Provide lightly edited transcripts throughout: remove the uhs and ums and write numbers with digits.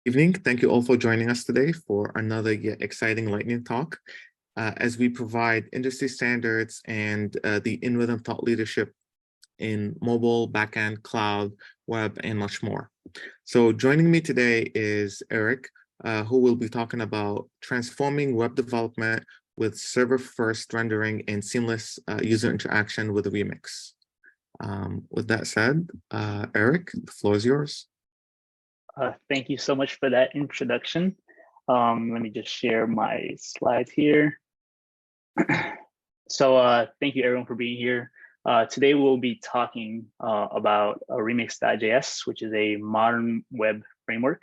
Evening. Thank you all for joining us today for another yet exciting lightning talk as we provide industry standards and the InRhythm thought leadership in mobile, backend, cloud, web, and much more. So joining me today is Eric, who will be talking about transforming web development with server-first rendering and seamless user interaction with Remix. With that said, Eric, the floor is yours. Thank you so much for that introduction. Let me just share my slides here. So thank you everyone for being here. Today we'll be talking about Remix.js, which is a modern web framework.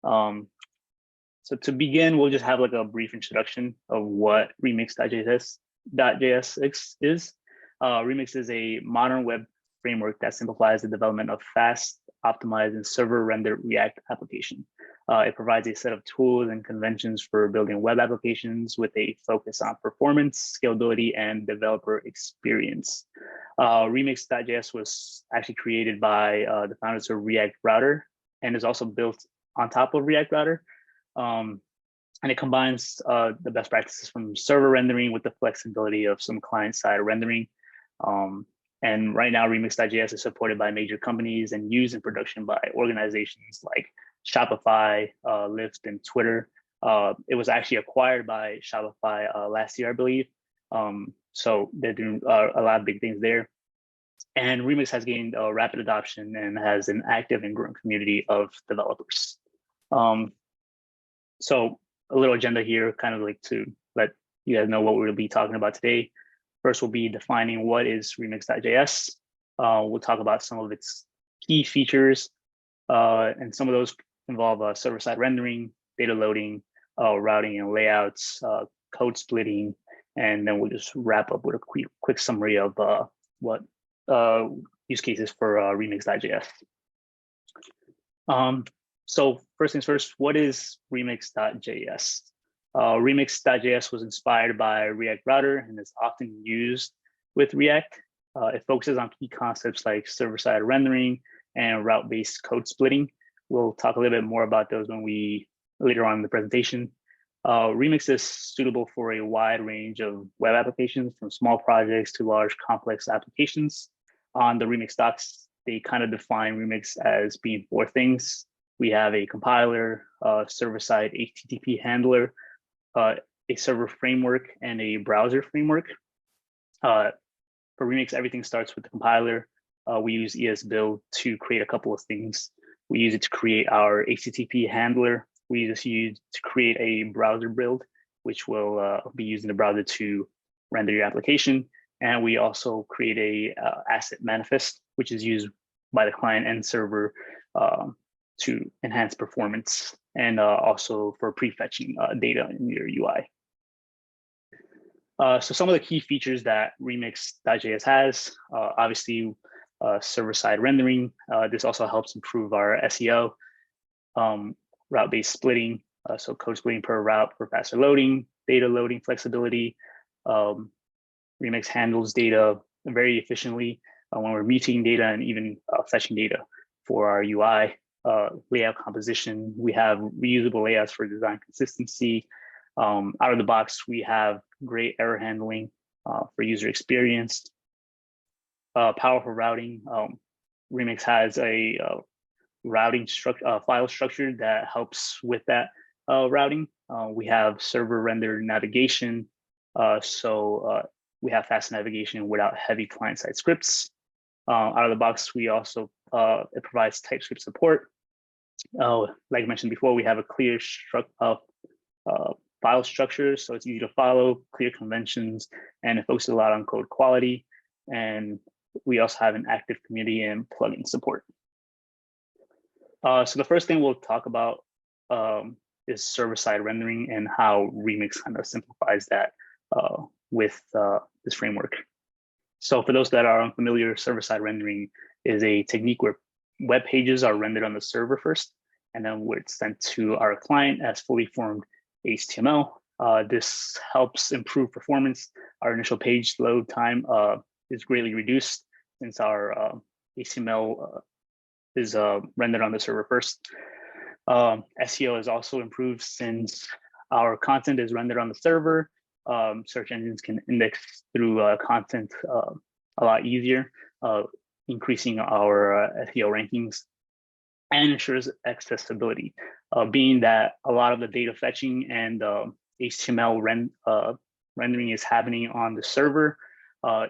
So to begin, we'll just have like a brief introduction of what Remix.js is. Remix is a modern web framework that simplifies the development of fast, optimized, and server-rendered React application. It provides a set of tools and conventions for building web applications with a focus on performance, scalability, and developer experience. Remix.js was actually created by the founders of React Router and is also built on top of React Router. And it combines the best practices from server rendering with the flexibility of some client-side rendering. And right now, Remix.js is supported by major companies and used in production by organizations like Shopify, Lyft, and Twitter. It was actually acquired by Shopify last year, I believe. So they're doing a lot of big things there. And Remix has gained rapid adoption and has an active and growing community of developers. So a little agenda here, kind of like to let you guys know what we'll be talking about today. First, we'll be defining what is Remix.js. We'll talk about some of its key features, and some of those involve server-side rendering, data loading, routing and layouts, code splitting, and then we'll just wrap up with a quick summary of what use cases for Remix.js. So first things first, what is Remix.js? Remix.js was inspired by React Router and is often used with React. It focuses on key concepts like server-side rendering and route-based code splitting. We'll talk a little bit more about those later on in the presentation. Remix is suitable for a wide range of web applications, from small projects to large complex applications. On the Remix docs, they kind of define Remix as being four things. We have a compiler, server-side HTTP handler, a server framework, and a browser framework. For Remix, everything starts with the compiler. We use esbuild to create a couple of things. We use it to create our HTTP handler. We just use to create a browser build, which will be used in the browser to render your application. And we also create a asset manifest, which is used by the client and server to enhance performance, and also for prefetching data in your UI. So some of the key features that Remix.js has, obviously server-side rendering. This also helps improve our SEO, route-based splitting, so code splitting per route for faster loading, data loading flexibility. Remix handles data very efficiently when we're muting data and even fetching data for our UI. Layout composition, we have reusable layouts for design consistency. Out of the box, we have great error handling for user experience. Powerful routing. Remix has a routing file structure that helps with that routing. We have server rendered navigation, so we have fast navigation without heavy client-side scripts. Out of the box, we also it provides TypeScript support. Like I mentioned before, we have a clear file structure, so it's easy to follow, clear conventions, and it focuses a lot on code quality. And we also have an active community and plugin support. So the first thing we'll talk about is server-side rendering and how Remix kind of simplifies that with this framework. So for those that are unfamiliar, server-side rendering is a technique where web pages are rendered on the server first, and then we're sent to our client as fully formed HTML. This helps improve performance. Our initial page load time is greatly reduced since our HTML is rendered on the server first. SEO has also improved since our content is rendered on the server. Search engines can index through content a lot easier, increasing our SEO rankings, and ensures accessibility, being that a lot of the data fetching and HTML rendering is happening on the server.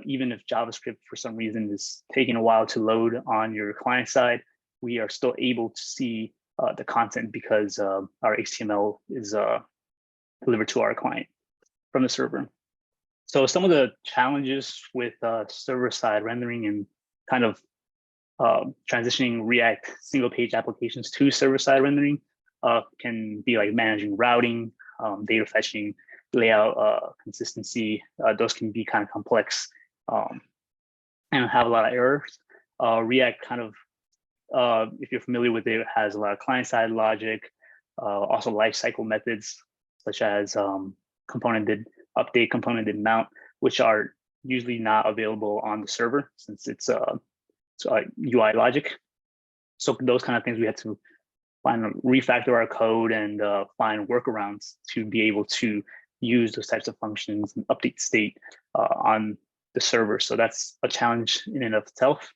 Even if JavaScript for some reason is taking a while to load on your client side, we are still able to see the content because our HTML is delivered to our client from the server. So some of the challenges with server-side rendering and kind of transitioning React single page applications to server-side rendering can be like managing routing, data fetching, layout consistency. Those can be kind of complex and have a lot of errors. React kind of, if you're familiar with it, has a lot of client-side logic, also lifecycle methods such as component did update, component did mount, which are usually not available on the server since it's UI logic. So those kind of things we had to refactor our code and find workarounds to be able to use those types of functions and update state on the server. So that's a challenge in and of itself.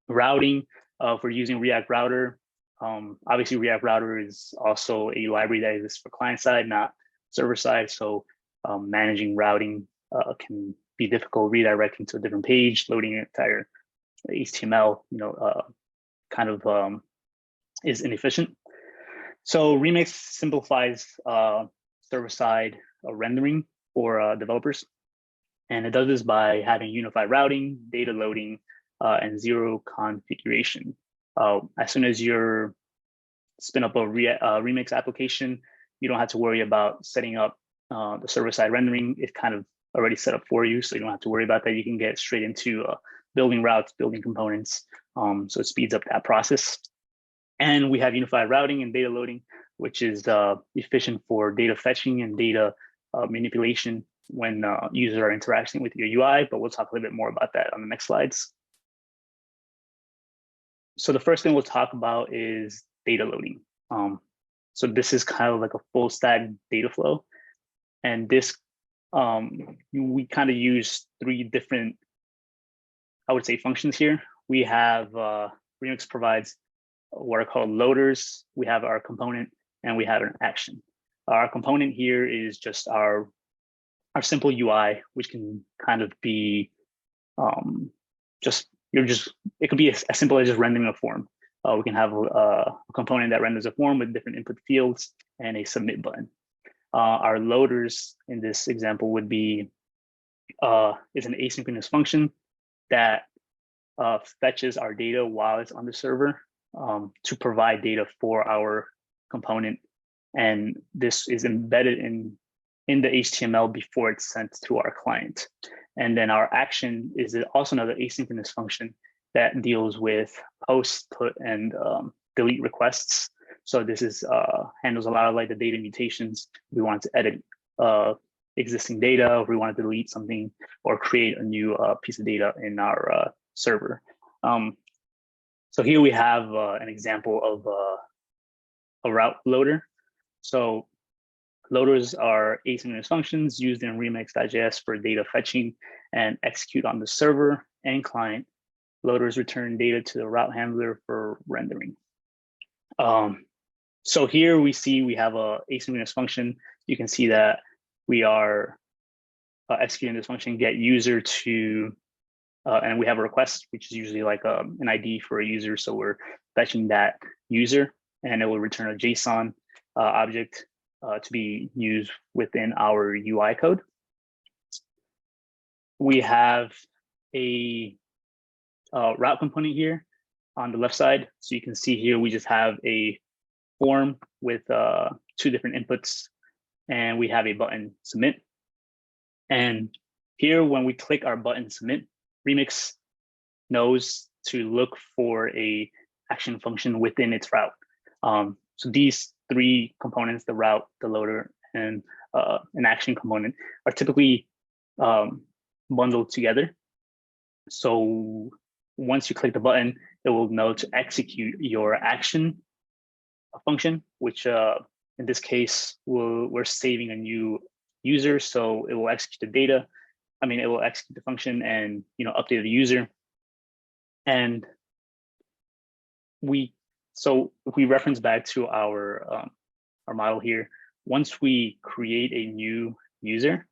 Routing, if we're using React Router, obviously React Router is also a library that exists for client side, not server side. So managing routing can be difficult, redirecting to a different page, loading an entire HTML, kind of is inefficient. So Remix simplifies server-side rendering for developers. And it does this by having unified routing, data loading, and zero configuration. As soon as you spin up a Remix application, you don't have to worry about setting up the server-side rendering. It's kind of already set up for you, so you don't have to worry about that. You can get straight into building routes, building components. So it speeds up that process. And we have unified routing and data loading, which is efficient for data fetching and data manipulation when users are interacting with your UI, but we'll talk a little bit more about that on the next slides. So the first thing we'll talk about is data loading. So this is kind of like a full stack data flow. And this, we kind of use three different, I would say, functions here. We have, Remix provides what are called loaders. We have our component and we have an action. Our component here is just our simple UI, which can kind of be it could be as simple as just rendering a form. We can have a component that renders a form with different input fields and a submit button. Our loaders in this example would be is an asynchronous function that fetches our data while it's on the server to provide data for our component. And this is embedded in the HTML before it's sent to our client. And then our action is also another asynchronous function that deals with post, put, and delete requests. So this is handles a lot of like the data mutations. We want to edit existing data, or we want to delete something or create a new piece of data in our server. So here we have an example of a route loader. So loaders are asynchronous functions used in Remix.js for data fetching and execute on the server and client. Loaders return data to the route handler for rendering. So here we see we have a asynchronous function. You can see that we are executing this function get user to, and we have a request, which is usually like an ID for a user. So we're fetching that user and it will return a JSON object to be used within our UI code. We have a route component here on the left side. So you can see here, we just have a form with two different inputs and we have a button submit. And here, when we click our button submit, Remix knows to look for a action function within its route. So these three components, the route, the loader, and an action component are typically bundled together. So once you click the button, it will know to execute your action function, which in this case, we're saving a new user, so it will execute the data. I mean, it will execute the function and update the user. And so if we reference back to our model here, once we create a new user,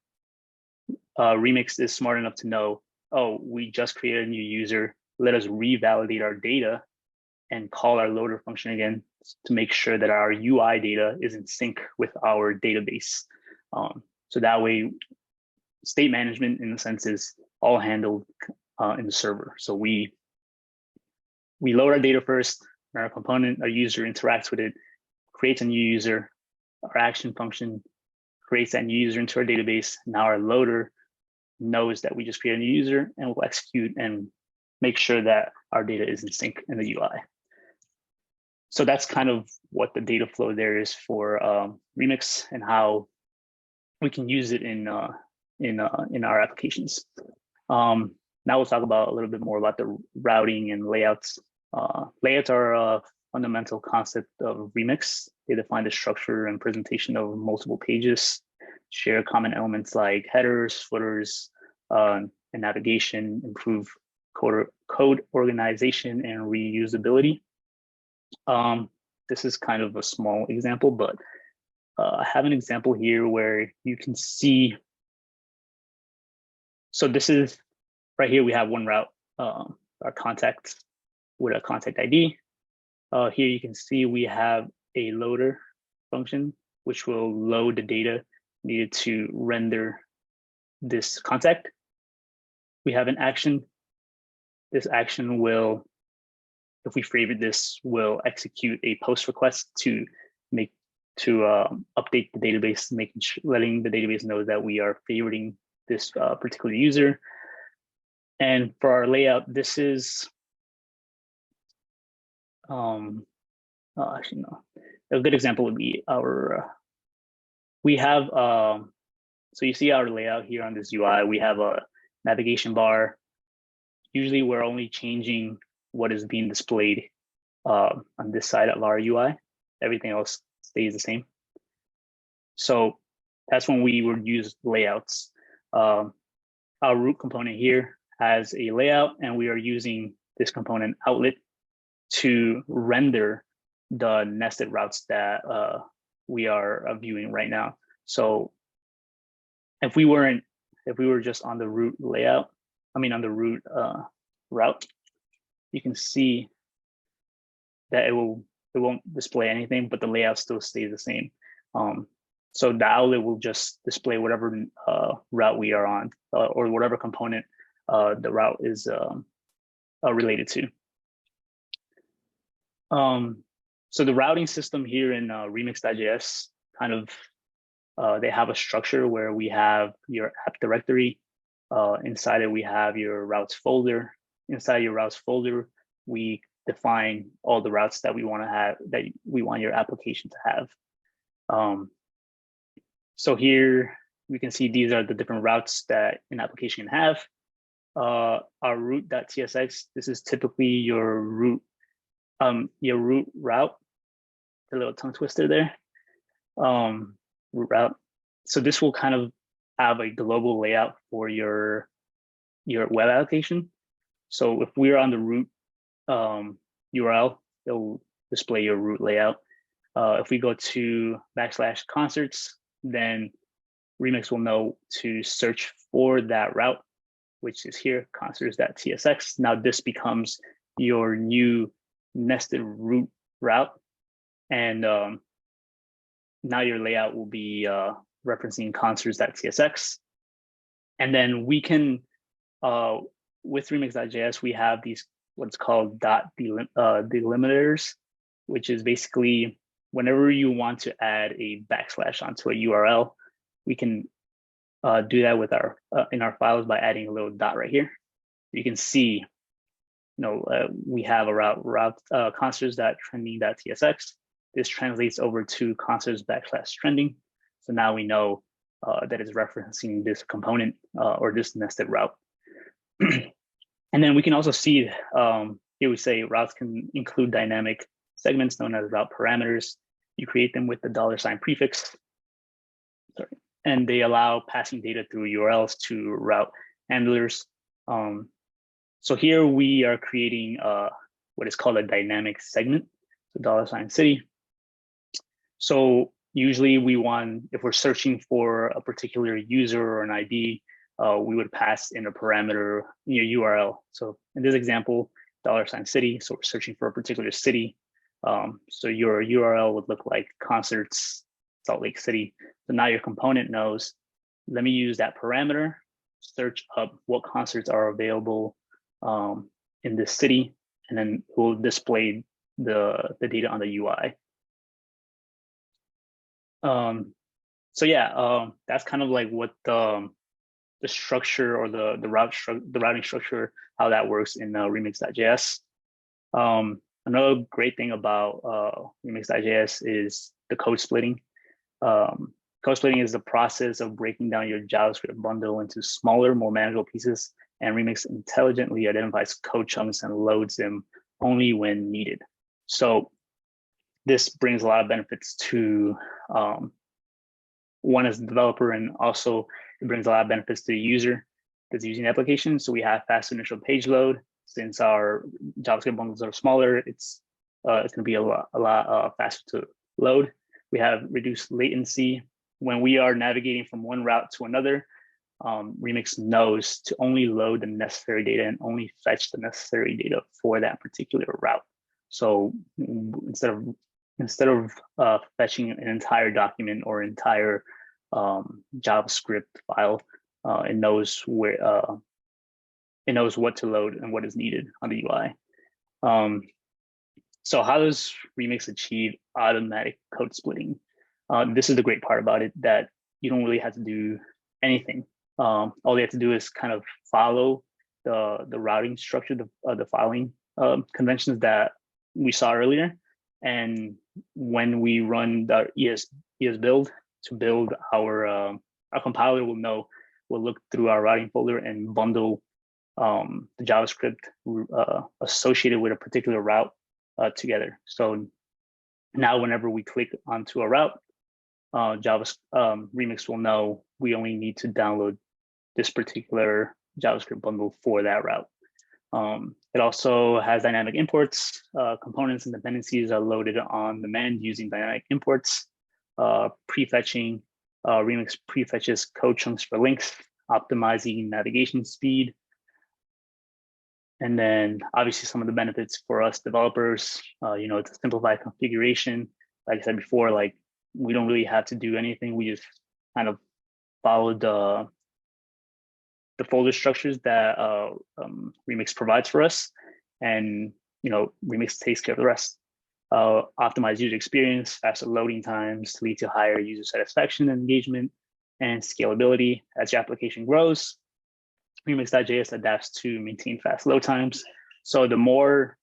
Remix is smart enough to know, oh, we just created a new user. Let us revalidate our data and call our loader function again to make sure that our UI data is in sync with our database. So that way, state management, in a sense, is all handled in the server. So we load our data first, our component, our user interacts with it, creates a new user, our action function creates that new user into our database. Now our loader knows that we just created a new user and will execute and make sure that our data is in sync in the UI. So that's kind of what the data flow there is for Remix and how we can use it in our applications. Now we'll talk about a little bit more about the routing and layouts. Layouts are a fundamental concept of Remix. They define the structure and presentation of multiple pages, share common elements like headers, footers, and navigation, improve code organization and reusability. This is kind of a small example, but I have an example here where you can see. So this is right here. We have one route, our contact with a contact ID. Here you can see we have a loader function, which will load the data needed to render this contact. We have an action. This action will, if we favorite this, will execute a post request to update the database, letting the database know that we are favoriting this particular user. And for our layout, this is actually no. A good example would be we have so you see our layout here on this UI. We have a navigation bar. Usually we're only changing what is being displayed on this side of our UI. Everything else stays the same. So that's when we would use layouts. Our root component here has a layout, and we are using this component outlet to render the nested routes that we are viewing right now. So if we were just on the root layout, on the root route, you can see that it won't display anything, but the layout still stays the same. So the outlet will just display whatever route we are on, or whatever component the route is related to. So the routing system here in Remix.js kind of, they have a structure where we have your app directory. Inside it, we have your routes folder. Inside your routes folder, we define all the routes that we want to have, that we want your application to have. So here we can see these are the different routes that an application can have. Our root.tsx, this is typically your root route, the little tongue twister there, root route. So this will kind of have a global layout for your web application. So if we're on the root URL, it'll display your root layout. If we go to /concerts, then Remix will know to search for that route, which is here, concerts.tsx. Now this becomes your new nested root route. And now your layout will be referencing concerts.tsx. And then we can, with Remix.js, we have these what's called delimiters, which is basically whenever you want to add a / onto a URL, we can do that with in our files by adding a little dot right here. You can see, we have a route concerts.trending.tsx. This translates over to concerts /trending. So now we know that it's referencing this component or this nested route. And then we can also see, here we say routes can include dynamic segments known as route parameters. You create them with the $ prefix. Sorry. And they allow passing data through URLs to route handlers. So here we are creating what is called a dynamic segment, so $city. So usually we want, if we're searching for a particular user or an ID, we would pass in a parameter URL. So in this example, $city, so we're searching for a particular city. So your URL would look like concerts, Salt Lake City. So now your component knows, let me use that parameter, search up what concerts are available in this city, and then it will display the data on the UI. So yeah, that's kind of like what the structure or the routing structure, how that works in Remix.js. Another great thing about Remix.js is the code splitting. Code splitting is the process of breaking down your JavaScript bundle into smaller, more manageable pieces, and Remix intelligently identifies code chunks and loads them only when needed. So this brings a lot of benefits to one as a developer, and also it brings a lot of benefits to the user that's using the application. So we have fast initial page load. Since our JavaScript bundles are smaller, it's going to be a lot faster to load. We have reduced latency. When we are navigating from one route to another, Remix knows to only load the necessary data and only fetch the necessary data for that particular route. So instead of fetching an entire document or entire JavaScript file, it knows where it knows what to load and what is needed on the UI. So how does Remix achieve automatic code splitting? This is the great part about it, that you don't really have to do anything. All you have to do is kind of follow the routing structure, the filing conventions that we saw earlier. And when we run the ES build to build our compiler will look through our routing folder and bundle the JavaScript associated with a particular route together. So now whenever we click onto a route, Remix will know we only need to download this particular JavaScript bundle for that route. It also has dynamic imports. Components and dependencies are loaded on demand using dynamic imports. Prefetching, Remix prefetches code chunks for links, optimizing navigation speed. And then obviously some of the benefits for us developers, it's a simplified configuration. Like I said before, like we don't really have to do anything. We just kind of follow the folder structures that Remix provides for us, and Remix takes care of the rest. Optimize user experience, faster loading times lead to higher user satisfaction and engagement, and scalability. As your application grows, Remix.js adapts to maintain fast load times. So the more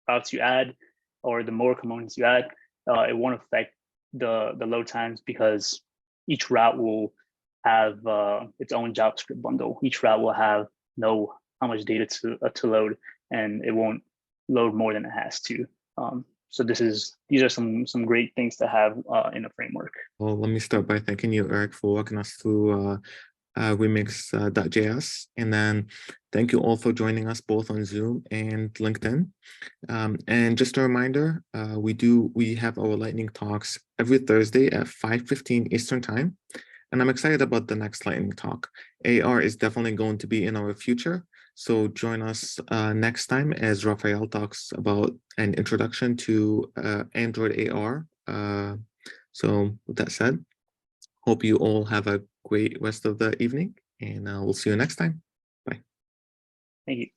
routes you add, or the more components you add, it won't affect the load times, because each route will have its own JavaScript bundle. Each route will know how much data to load, and it won't load more than it has to. So these are some great things to have in a framework. Well, let me start by thanking you, Eric, for walking us through Remix.js, and then thank you all for joining us both on Zoom and LinkedIn. And just a reminder, we have our lightning talks every Thursday at 5:15 Eastern time, and I'm excited about the next lightning talk. AR is definitely going to be in our future, so join us next time as Raphael talks about an introduction to Android AR. So with that said, hope you all have a great rest of the evening, and we'll see you next time. Bye. Thank you.